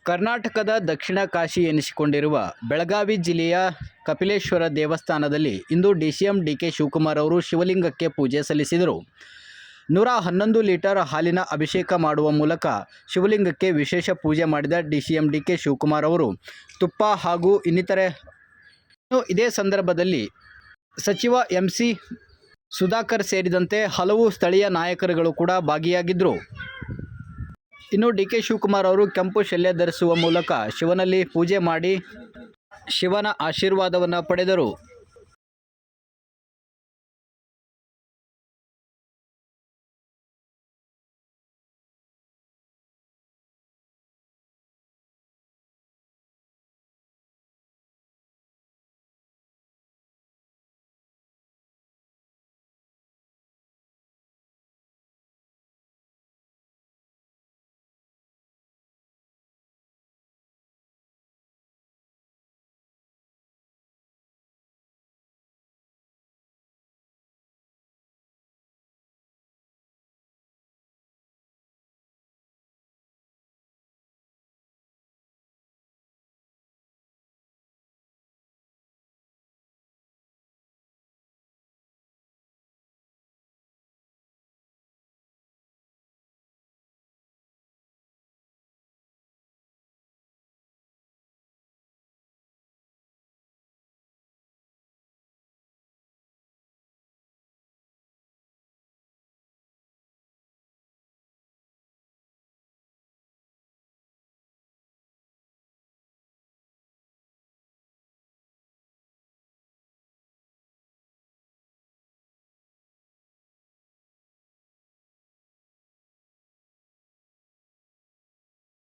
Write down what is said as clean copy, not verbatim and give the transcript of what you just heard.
ಕರ್ನಾಟಕದ ದಕ್ಷಿಣ ಕಾಶಿ ಎನಿಸಿಕೊಂಡಿರುವ ಬೆಳಗಾವಿ ಜಿಲ್ಲೆಯ ಕಪಿಲೇಶ್ವರ ದೇವಸ್ಥಾನದಲ್ಲಿ ಇಂದು ಡಿಸಿಎಂ ಡಿಕೆ ಶಿವಕುಮಾರ್ ಅವರು ಶಿವಲಿಂಗಕ್ಕೆ ಪೂಜೆ ಸಲ್ಲಿಸಿದರು. 111 ಲೀಟರ್ ಹಾಲಿನ ಅಭಿಷೇಕ ಮಾಡುವ ಮೂಲಕ ಶಿವಲಿಂಗಕ್ಕೆ ವಿಶೇಷ ಪೂಜೆ ಮಾಡಿದ ಡಿಸಿಎಂ ಡಿಕೆ ಶಿವಕುಮಾರ್ ಅವರು ತುಪ್ಪ ಹಾಗೂ ಇನ್ನಿತರೆ. ಇದೇ ಸಂದರ್ಭದಲ್ಲಿ ಸಚಿವ ಎಂಸಿ ಸುಧಾಕರ್ ಸೇರಿದಂತೆ ಹಲವು ಸ್ಥಳೀಯ ನಾಯಕರುಗಳು ಕೂಡ ಭಾಗಿಯಾಗಿದ್ದರು. ಇನ್ನು ಡಿಕೆ ಶಿವಕುಮಾರ್ ಅವರು ಕೆಂಪು ಶಲ್ಯ ಧರಿಸುವ ಮೂಲಕ ಶಿವನಲ್ಲಿ ಪೂಜೆ ಮಾಡಿ ಶಿವನ ಆಶೀರ್ವಾದವನ್ನು ಪಡೆದರು.